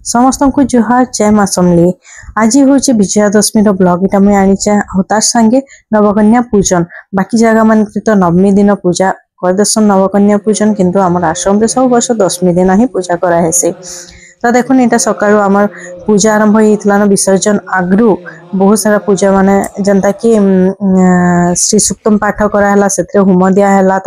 समस्त को जुहार जय माँ समली। आज हूँ विजयादशमी ब्लॉग इटा मुझे आनीचे तार संगे नवकन्या पूजन। बाकी जगह मान तो नवमी दिन पूजा करदेसन नवकन्या पूजन, किंतु आम आश्रम में सब वर्ष दशमी दिन ही पूजा कराहे। तो देखुन यहाँ सका आम पूजा आरंभ होता विसर्जन आगु बहुत सारा पूजा माने जनता कि श्री सूक्तम पाठ कराला से होम दिहला,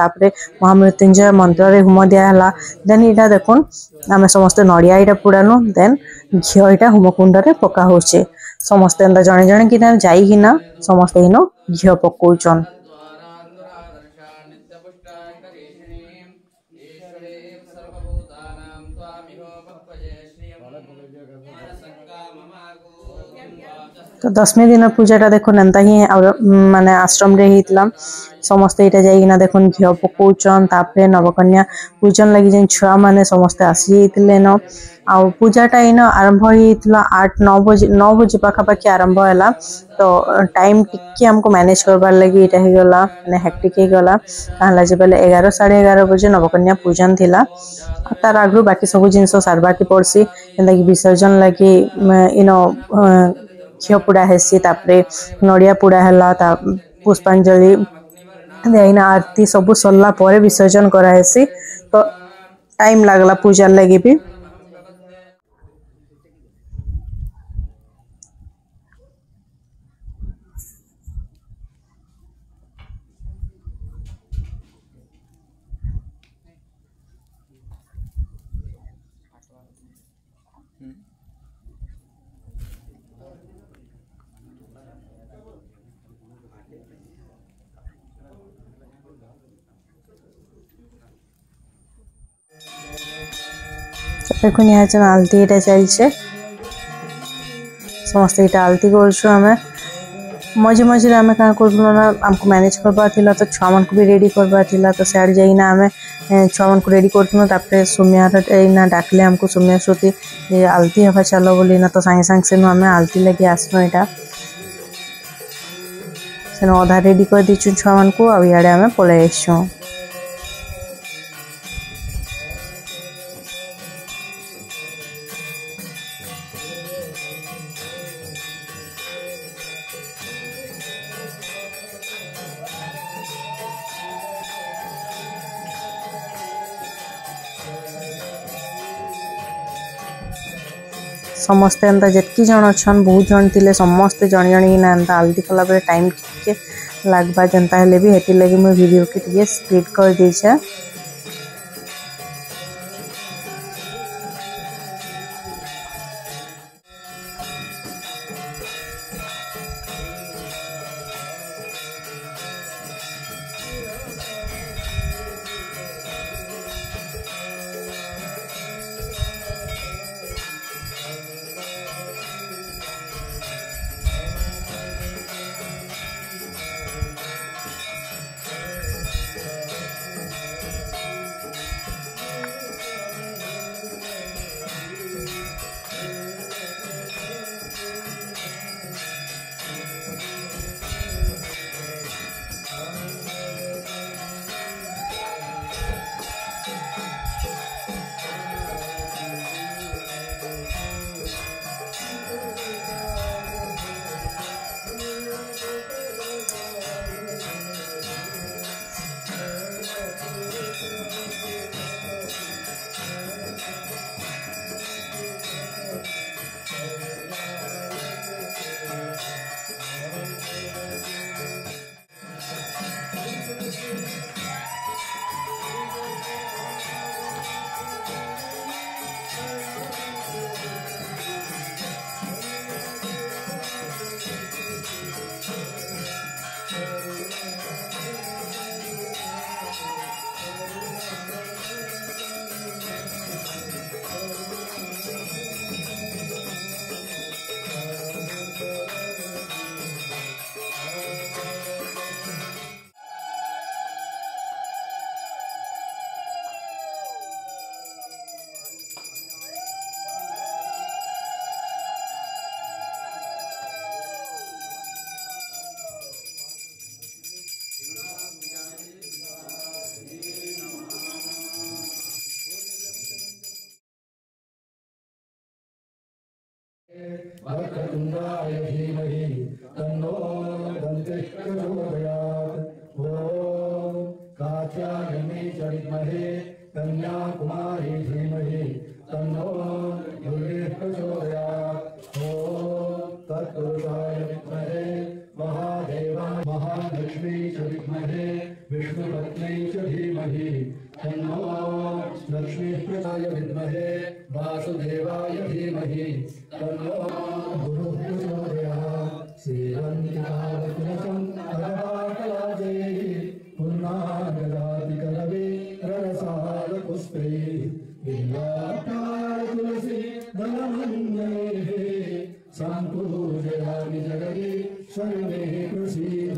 महामृत्युंजय मंत्र रे होम दिहला। देन यहाँ देखुन आम समस्त नड़िया यहाँ पुराणु, देन घी यहाँ होमकुंड में पका हो समस्ते जड़े जड़े कि जाइना समस्ते इन घी पकाउन। तो दशमी दिन पूजाटा देखुन एंता ही माने आश्रम रे हितला। समस्ते इटा जाइना देखुन घी पकाउन। तापरे नवकन्या पूजन लगी जेन छुआ माने समस्ते आसी न आ पूजाटा इन आरंभ होता 8-9 बजे पाखापाखि आरंभ है। तो टाइम टिके हमको मैनेज करबार लगी इटा ही गला माने हेक्टिक ही गला। कहला जे पहले 11 साढ़े 11 बजे नवकन्या पूजन थिला। तार आगु बाकी सब जिनस सारबा के पड़सी जेंता कि विसर्जन लगी इन घी पोड़ा हेसी, तापरे नड़िया पोड़ा है, पुष्पांजलि देना आरती सब सरला परे विसर्जन कराहेसी। तो टाइम लागला पूजा लगी भी। देखो यहाँ आलती यहाँ चलছে समस्त यहाँ आलती करें। मझे मझे आम क्या करूँ ना आमको मैनेज करवार तो छुआ मान को भी रेडी करवार, तो सियाड़ जाइना आम छुआ मान को रेडी कर सोमिया डाकले आमको सोमिया श्रुति आलती हवा चलो बोली ना, तो सांगे सांगे से आम आलती लगे आसनु यहाँ से अधा रेडी कर दीचु छुआ मान को आड़े आम पलि आसु। समस्ते एंता जितकी जन अच्छा बहुत जन थे समस्ते जन जन ना एंता आलती कला टाइम टिके लगवा जनता हेले भी हेती लगी मुझे वीडियो के टिके स्पीड कर दीछे। वक्रतुण्डाय धीमहि तन्नो दन्तिः प्रचोदयात्। ॐ कात्यायनी च विद्महे कन्याकुमारी धीमहि तन्नो दुर्गे प्रचोदयात्। ॐ तत्पुरुषाय विद्महे महादेवाय महालक्ष्मी च विद्महे विष्णुपत्नी च धीमहि तन्नो लक्ष्मी प्रदाय विद्महे वासुदेवाय धीमहि तन्नो गुरुः प्रचोदयात्। श्रीवन्दितावकुलचं अगवाकलाजैः पुन्नागजातिकलवे ररसालपुष्पैः बिल्वाप्राय तुलसी दलमञ्जैः सम्पूजयामि जगदि शर्वे प्रसीद।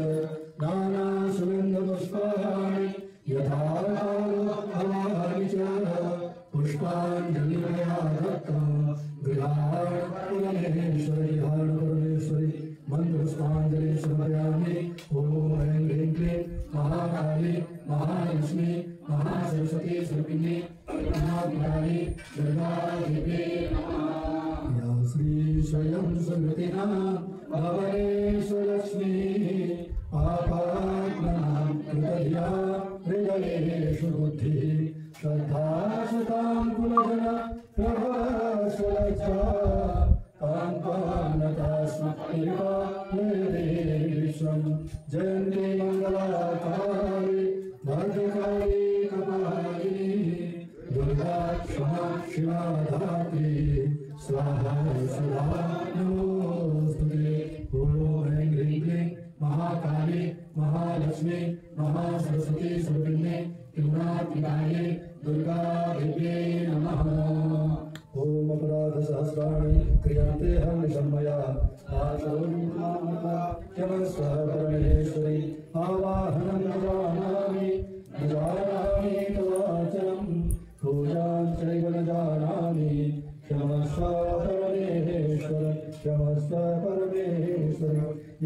नानासुगन्धपुष्पाणि यथा भवानि च पुष्पाञ्जलिमया दत्तं गृहाण परमेश्वरि मन्त्रपुष्पाञ्जलिं समर्पयामि। ॐ ऐं ह्रीं क्लीं महाकाली महालक्ष्मी महासरस्वती स्वरूपिणी महाकाली दुर्गादेवी नमः। या श्री स्वयं सुमृतिना भवनेश्वरलक्ष्मी आपात्मनां कृतधिया हृदयेषु बुद्धिः श्रद्धा सतां कुलजना प्रभास्वलज्जा पान्पानतास्मत्कृपा विश्वं जयन्ती मङ्गलाकारि भद्रकाली कपालिनी दुर्गा क्षमा शिवा धात्री स्वाहा सुधा नमोस्तुते। ॐ ऐं ह्रीं क्लीं महाकाली महालक्ष्मी महासरस्वती स्वरूपिणे त्रिगुणात्मिकायै दुर्गादेव्यै नमः। ॐ अपराधसहस्राणि क्रियन्ते हर्निशं मया क्षमस्व परमेश्वरि आवाहनं न जानामि तवाचलं पूजां चैव न जानामि क्षमस्व परमेश्वर क्षमस्व परमेश्वर।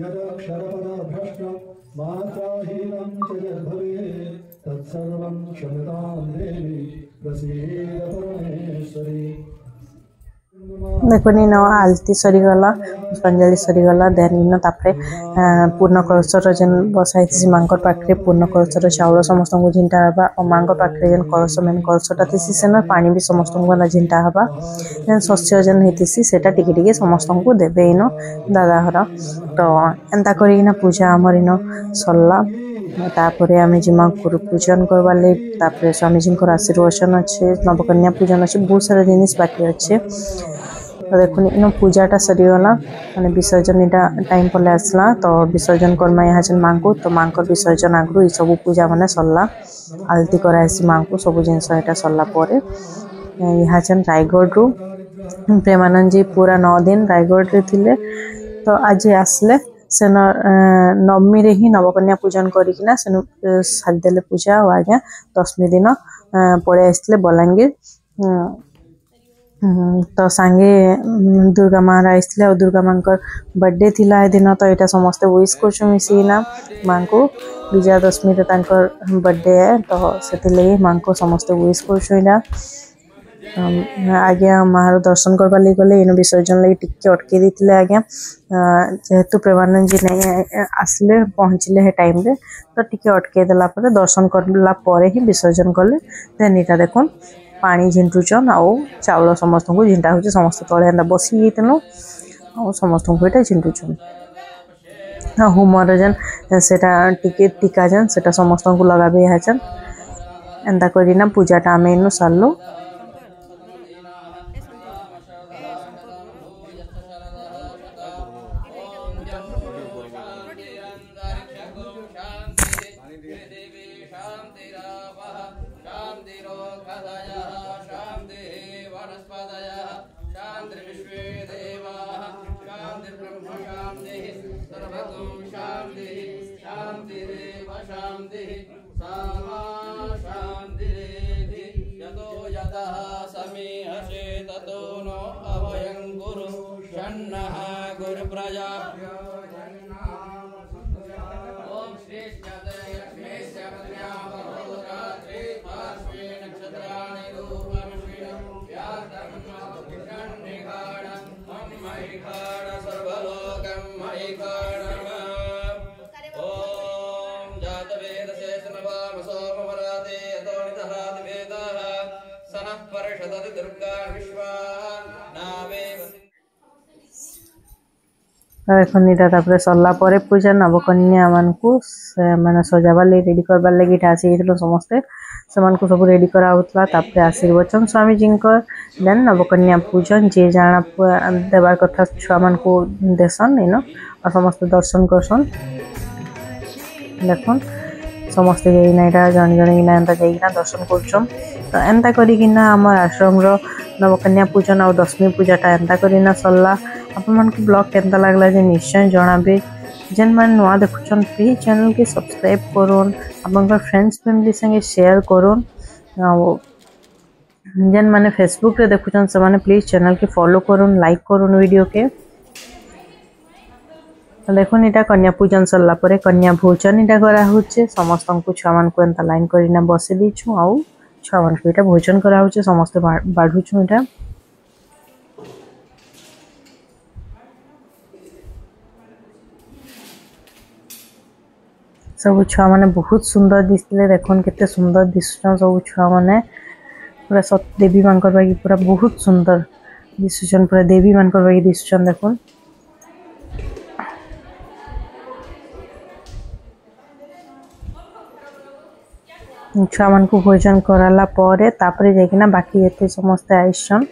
यदक्षरपदभ्रष्टं मात्राहीनं च यद्भवेत् तत्सर्वं क्षमतां देवि प्रसीद परमेश्वरी। देखो नी आलती सरीगला पुष्पांजलि सरीगला देन इन तापरे पूर्ण कलशर जेन बसाई थी मांकर पाखरे पूर्ण कलशर चाउल समस्त को झिंटा हबा और मांकर पाखरे जेन कलश मेन कलशटा थी सेन पानी भी समस्त को झिंटा हबा जेन शस्य जेन हेतिसी सेटा टिके टिके समस्त को देबे इन दादा हर तो एंता करिना पूजा हमर इन सरला। तापरे आमे जिमा गुरु पूजन करवार ले तापरे स्वामीजी को आशीर्वचन अच्छे नवकन्या पूजन अच्छे बहुत सारा जिनिस बाकी अच्छे। तो देखो इन पूजाटा सरीगला मैंने विसर्जन इटा टाइम पले आसला तो विसर्जन करमा यहाँ जन माँ को तो माँ विसर्जन आगु ये सब पूजा मैंने सरला आलती करासी माँ को सब जिनस यहाँ सरला यहाँ जन रायगढ़ रु प्रेमानंद जी पूरा 9 दिन रायगढ़ रे थिले तो आज आसले से नवमी रे ही नवकन्या पूजन करिकिना से सारिदेले पूजा और आज्ञा 10वीं दिन पड़े आसले बलांगीर तो सांगे दुर्गा माँ आसते और दुर्गा माँ बर्थडे थिला ए दिन तो यहाँ समस्ते विश कर मिसिना माँ को विजयादशमी बर्थडे है तो से माँ को समस्ते विश कर आज्ञा माँ दर्शन करवा लगे गले इन विसर्जन लगे टिके अटके देते आज्ञा जेहेतु प्रेमानंद जी नहीं आसले पहुँचले है टाइम रे तो टिके अटके देला पर दर्शन करला परे ही विसर्जन कले देन यहाँ देखो पानी झिंटुचन आउ चाउल समस्त को झिंटा हो समस्त तले एंता बसी जाइलु आ समस्त को ये झिंटुचन होमर जेन से टिके टीका जेन से समस्त को लगाबे यहाँ जेन एंता करना पूजाटा आम इन सारू। देखो इटा तापर सरला परे पूजा नवकन्या मानकु माने सजाबार लगी रेडी करबार लगी इटा आसी समस्ते से सब रेडी करा होतला तापर आशीर्वचन स्वामी जी देन नवकन्या पूजन जे जाना देवार कथा छुआ मान को देसन इन और समस्त दर्शन करसन देखुन समस्ते जाइना जन जन किना एंता जाइना दर्शन करछन तो एंता करिकिना हमर आश्रम रो नवकन्या पूजन और दशमी पूजाटा एंता करिना सरला आपण मन को ब्लॉग केंता लागला जे निश्चय जणाबे जेन मन नुआ देखुछन प्लीज चैनल के सब्सक्राइब करोन आपनकर फ्रेंड्स फैमिली संगे शेयर करोन जेन माने फेसबुक रे देखुछन से माने प्लीज चैनल के फॉलो करोन लाइक करोन वीडियो के देखो इटा कन्या पूजन सरला परे कन्या भोजन इटा करा होचे समस्त को छुआ मान को एंता लाइन करिना बसे दीछु आउ छुआ मान को इटा भोजन करा होचे समस्त बाढुछु इटा सब छुआ माने बहुत सुंदर दिसले देखन केते सुंदर दिसछन सब छुआ माने पूरा सत देवी मानकर बाकी पूरा बहुत सुंदर दिसछन पूरा देवी मानकर बाकी दिसछन देखन छुआ मान को भोजन कराला परे तापरे जाकिना बाकी एते समस्त आइछन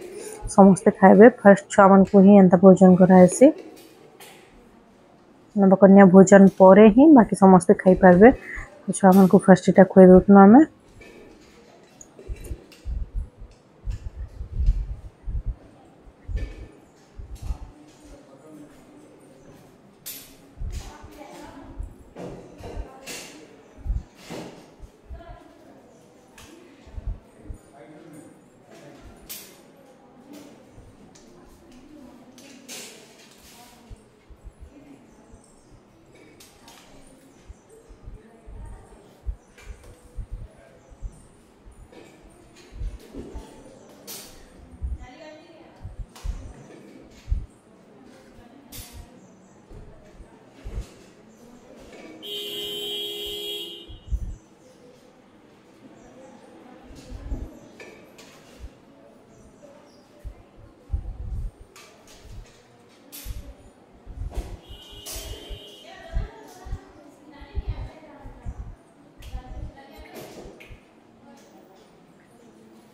समस्त खाइबे फर्स्ट छुआ मान को ही एंता भोजन कराएसी नवकन्या भोजन परे ही बाकी समस्त खाई पारबे छुआ मान को फर्स्ट इटा खुए दोतनो हमें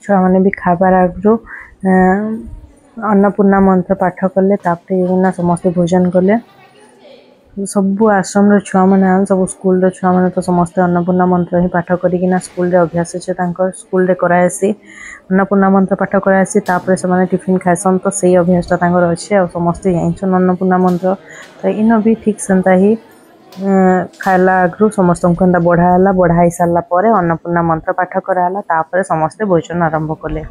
छुआ मैंने भी खाबार आगु अन्नपूर्णा मंत्र पाठ कले तापर समस्त भोजन कले सब आश्रम छुआ मैंने सब स्कूल छुआ मैंने तो समस्त अन्नपूर्णा मंत्र ही पाठ करना स्कूल अभ्यास अच्छे स्कूल कराएसी अन्नपूर्णा मंत्र पाठ कराएसी तापर से टिफिन खाएसन तो सही अभ्यासटा अच्छे और समस्ते जाइन अन्नपूर्णा मंत्र तो इन भी ठीक सेंता ही खाला आगु समस्त को बढ़ाई सारा पर अन्नपूर्णा मंत्र पाठ कराला तापर समस्ते भोजन आरंभ कले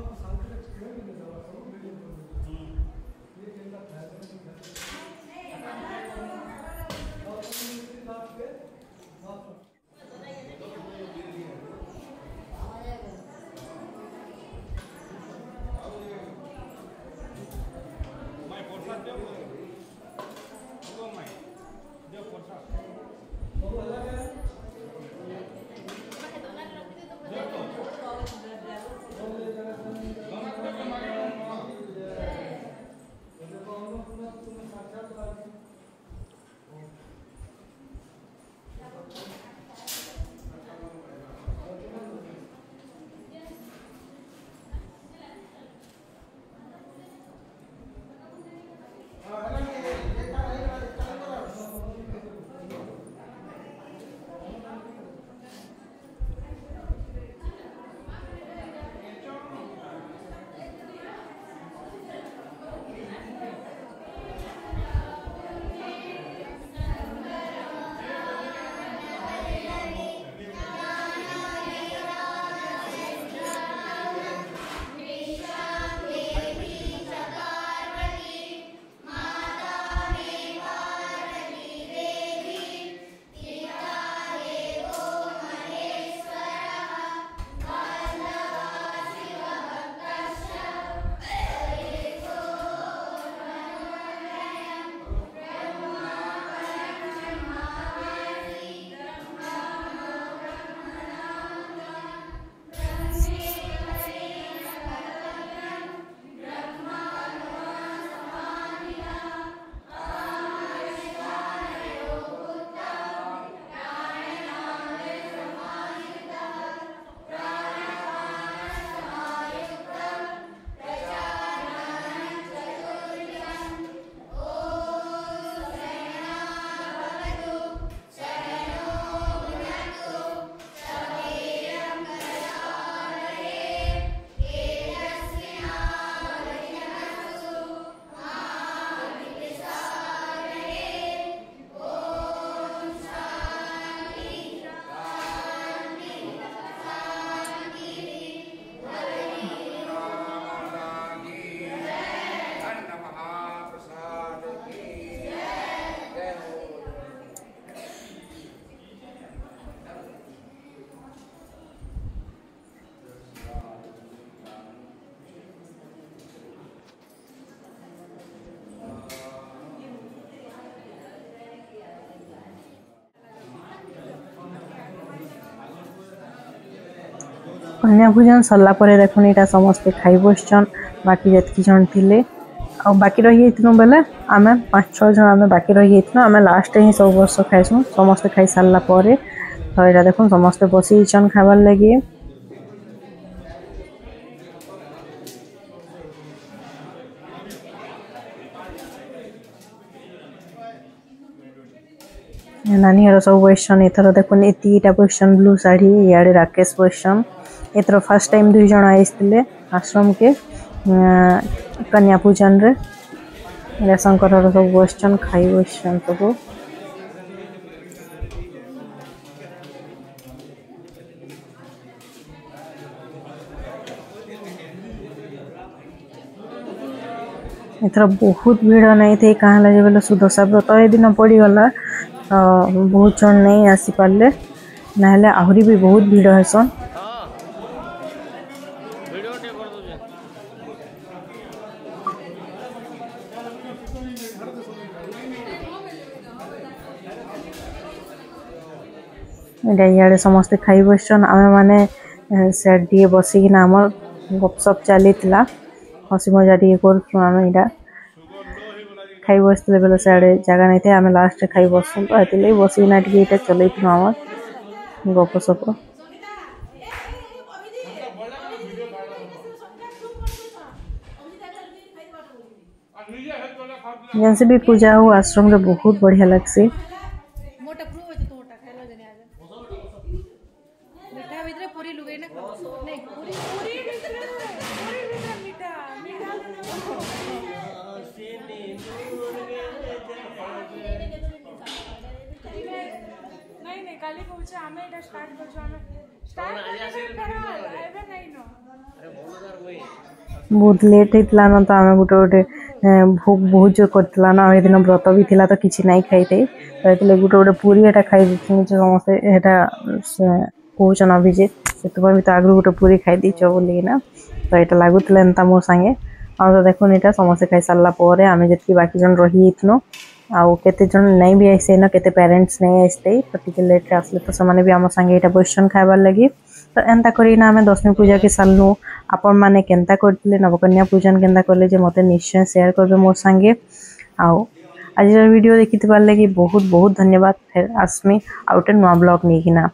कन्या भोजन सरला पर देखुन यहाँ समस्ते खाई बसचन बाकी जितकी जन थे आ बाकी रही बेले आम 5-6 जन आम बाकी रही आम लास्ट ही सब वर्ष खाइसुँ समस्ते खाई सारा पर तो यहाँ देख समस्ते बसीचन खाबार लगे नानी हर सब बसन एथर देखुन एतिटा बसन ब्लू साड़ी इे राकेश बसन एथर फर्स्ट टाइम 2 जन आईते आश्रम के कन्या पूजन रे शंकर सब बसन खाई बसन सब एथर बहुत भीड़ नहीं थे कहाँ लगे बोले सुदशा व्रत ए दिन पड़गला बहुत जन नहीं आसी पारे ना आहरी भी बहुत भीड़ हेसन इे समस्ते खाई बसन आम मैंने से बसिकिना आम गपसप चली हसी मजा टे कर खाई बसते बेले सियाड़े जगह नहीं थे आम लास्ट खाई बसुँ तो ये बसिकिना टे चलु आम गपसप जैसे भी पूजा हो आश्रम रे बहुत बढ़िया लगसी बहुत लेट होता ना तो आम गोटे गोटे भोग बहुत जो करता ना ये दिन व्रत भी थिला तो किसी नहीं खाई थे तो ये गोटे गोटे पूरी एटा खाई देती समस्ते कहन अभिजीत से भी तो आगु गोटे पूरी खाई दीच बोलिना तो यहाँ लगुला एंता मो सांगे आ तो देखो यहाँ समस्ते खाई सारा पर आम जी बाकी जन रही आउ केते जन नहीं भी आसे न केते पेरेंट्स नहीं आसते तो टी लेट आसले तो से भी आम सांगे यहाँ बसन खाइबार लगी तो एंता करना आम दशमी पूजा के सारू आपण मैंने केन्ता करते नवकन्या पूजन केन्ता कले मत निश्चय शेयर करबे मोर सांगे आउ आज वीडियो देखि लगी बहुत बहुत धन्यवाद फिर आसमी आउटे नुआ ब्लॉग नहीं किना।